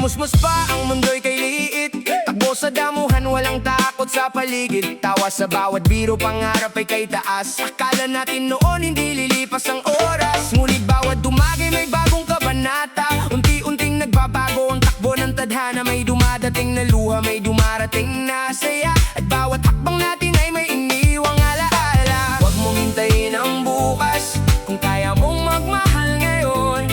musmus pa ang mundo'y kay liit. Takbo sa damuhan, walang takot sa paligid. Tawa sa bawat biro, pangarap ay kay taas. Akala natin noon hindi lilipas ang oras, ngunit bawat dumagay may bagong kabanata. Unti-unting nagbabago ang takbo ng tadhana. May dumadating na luha, may dumarating na saya. At bawat hakbang natin ay may iniwang alaala. Huwag mong hintayin ang bukas kung kaya mong magmahal ngayon.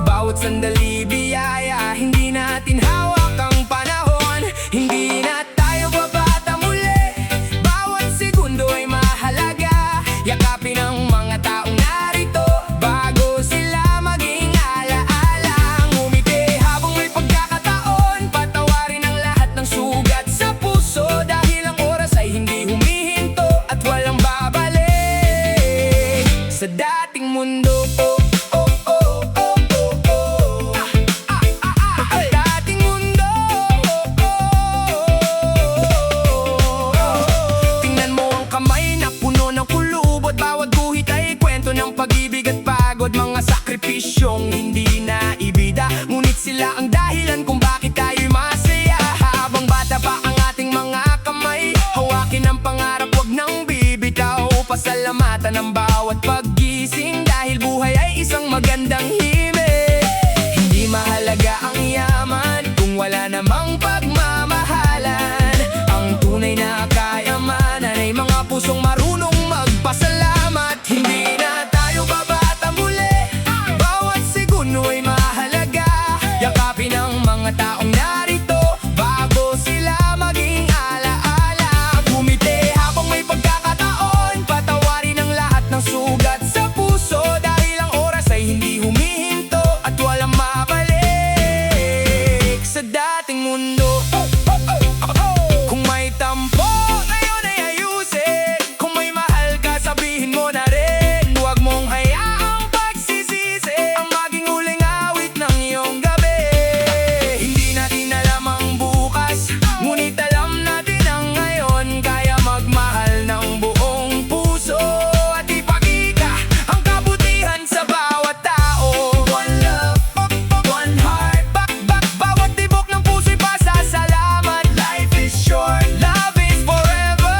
Bawat sandali biyaya, hindi natin hawak ang panahon. Hindi na tayo babata muli, bawat segundo ay mahalaga. Yakapin ang mga taong narito bago sila maging alaala. Ngumiti habang may pagkakataon, patawarin ang lahat ng sugat sa puso. Dahil ang oras ay hindi humihinto at walang babalik sa dating mundo. Pag-ibig at pagod, mga sakripisyong hindi na ibida, ngunit sila ang dahilan kung bakit tayo'y masaya. Habang bata pa ang ating mga kamay, hawakin ang pangarap, wag nang bibitaw. Pasalamatan ang bawat paggising, dahil buhay ay isang magandang himig. Hindi mahalaga ang yaman kung wala namang pagmamahalan. Ang tunay na kayamanan ay mga pusong marunong magpasalamat. Hindi na tayo babata muli, bawat segundo ay mahalaga. Yakapin ang mga taong narito bago sila maging alaala. Gumiti habang may pagkakataon, patawarin ang lahat ng sugat sa puso. Dahil ang oras ay hindi humihinto at walang mabalik sa dating mundo. Kung may tampo, ngayon ay ayusin. Kung may mahal ka, sabihin mo na rin. Huwag mong hayaang pagsisisi ang maging huling awit ng iyong gabi. Hindi natin alam ang bukas, ngunit alam natin ang ngayon. Kaya magmahal ng buong puso at ipakita ang kabutihan sa bawat tao. One love, one heart, bawat tibok ng puso'y pasasalamat. Life is short, love is forever.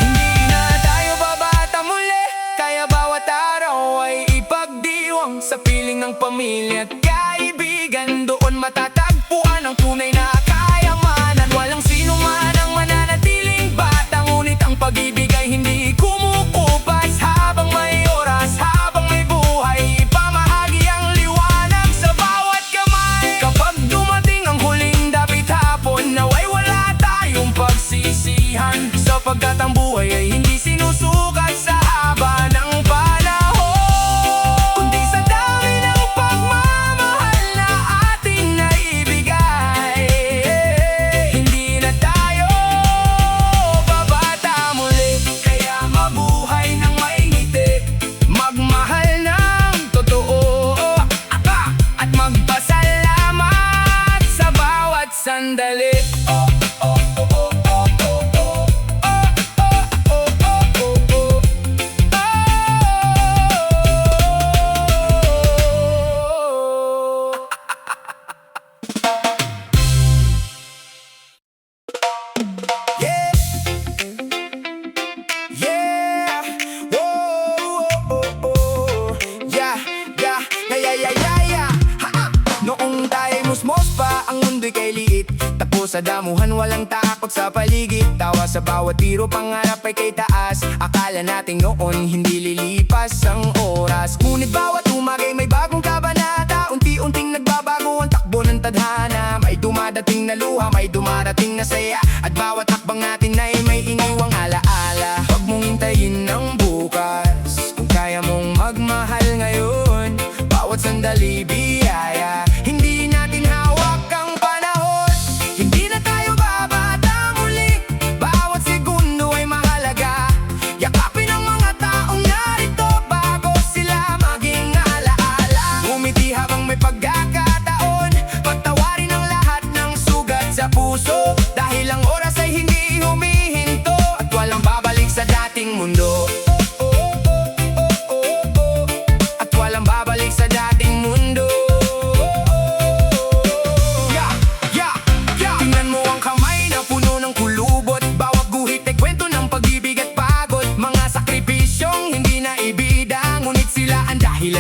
Hindi na tayo babata muli, kaya bawat araw ay ipagdiwang sa piling ng pamilya at kaibigan. Doon matatagpuan ang tunay na kayamanan. Walang sino man ang mananatiling bata, ngunit ang pag-ibig ay hindi kumukupas. Habang may oras, habang may buhay, ipamahagi ang liwanag sa bawat kamay. Kapag dumating ang huling dapit hapon, naway wala tayong pagsisihan, sapagkat ang buhay ay hindi sinusukat sa haba ng panahon, kundi sa dami ng pagmamahal na ating naibigay. Hindi na tayo babata muli, kaya mabuhay ng maingiti. Magmahal ng totoo at magpasalamat sa bawat sandali. Noong tayo'y musmos pa, ang mundo'y kay liit. Takbo sa damuhan, walang takot sa paligid. Tawa sa bawat biro, pangarap ay kay taas. Akala natin noon hindi lilipas ang oras, ngunit bawat umagay may bagong kabanata. Unti-unting nagbabago ang takbo ng tadhana. May dumadating na luha, may dumarating na saya. At bawat hakbang natin ay may iniwang alaala. Huwag mong hintayin ang bukas kung kaya mong magmahal ngayon. Bawat sandali biyaya, hindi natin hawak ang panahon. Hindi na tayo babata muli, bawat segundo ay mahalaga. Yakapin ang mga taong narito bago sila maging alaala. Ngumiti habang may pagkakataon, patawarin ang lahat ng sugat sa puso. Dahil ang oras ay hindi humihinto at walang babalik sa dating mundo. At walang babalik sa dating mundo.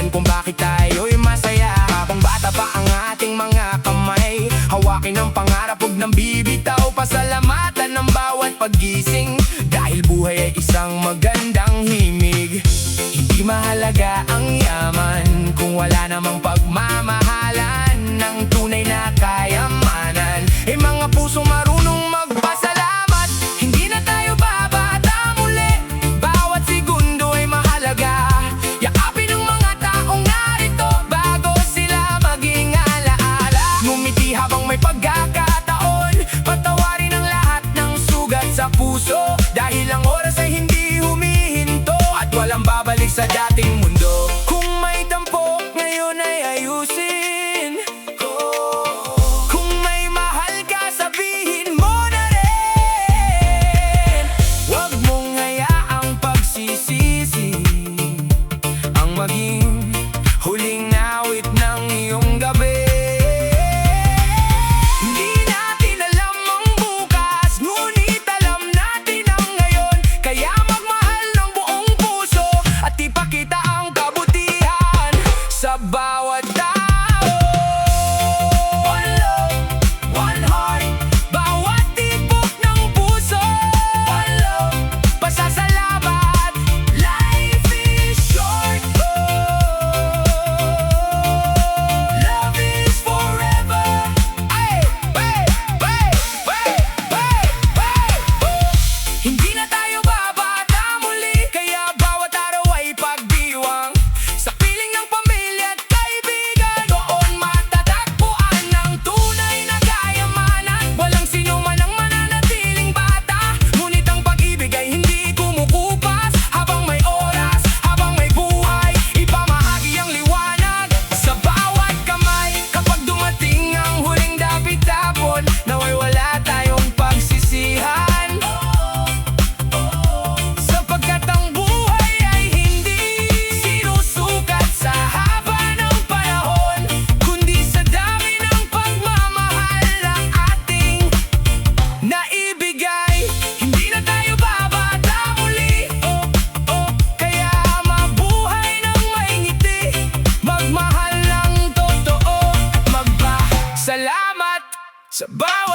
dahilan kung bakit tayo'y masaya. Habang bata pa ang ating mga kamay, hawakin ang pangarap, huwag nang bibitaw. Pasalamatan ng bawat paggising, dahil buhay ay isang magandang himig. Hindi mahalaga ang yaman kung wala namang pagmamahalan ng tunay na kayamanan. Mga pusong marunong magpasalamat, hindi na tayo babata muli. Bawat segundo ay mahalaga, yakapin ang mga taong narito bago sila maging alaala. Ngumiti habang may pagkakataon, patawarin ang lahat ng sugat sa puso, dahil ang oras ay hindi humihinto at walang babalik sa dating mundo. Kung may tampok, ngayon ay ayusin. Kung may mahal ka, sabihin mo na rin. Huwag mong hayaang pagsisisi ang maging huling awit ng iyong gabi. Hindi natin alam ang bukas, ngunit alam natin ang ngayon. Kaya magmahal ng buong puso at ipakita ang kabutihan sa bawat tao. One love, one heart, bawat tibok ng puso. One love, pasasalamat, life is short. Love is forever. Ay, bay, bay, bay, bay, bay. Hindi na tayo babata muli, kaya bawat araw ay pagdiwang sa piling ng pamilya at kaibigan. Doon matatagpuan ng tunay na kayamanan. Walang sino man ang mananatiling bata, ngunit ang pag-ibig ay hindi kumukupas. Habang may oras, habang may buhay, ipamahagi ang liwanag sa bawat kamay. Kapag dumating ang huling dapit-tapon, naway wala tayong pagsisihan, sapagkat ang buhay ay hindi sinusukat sa haba ng panahon, kundi sa dami ng pagmamahal na ating naibigay. Hindi na tayo babata muli, kaya mabuhay ng may ngiti, magmahal ng totoo, magpasalamat sa bawat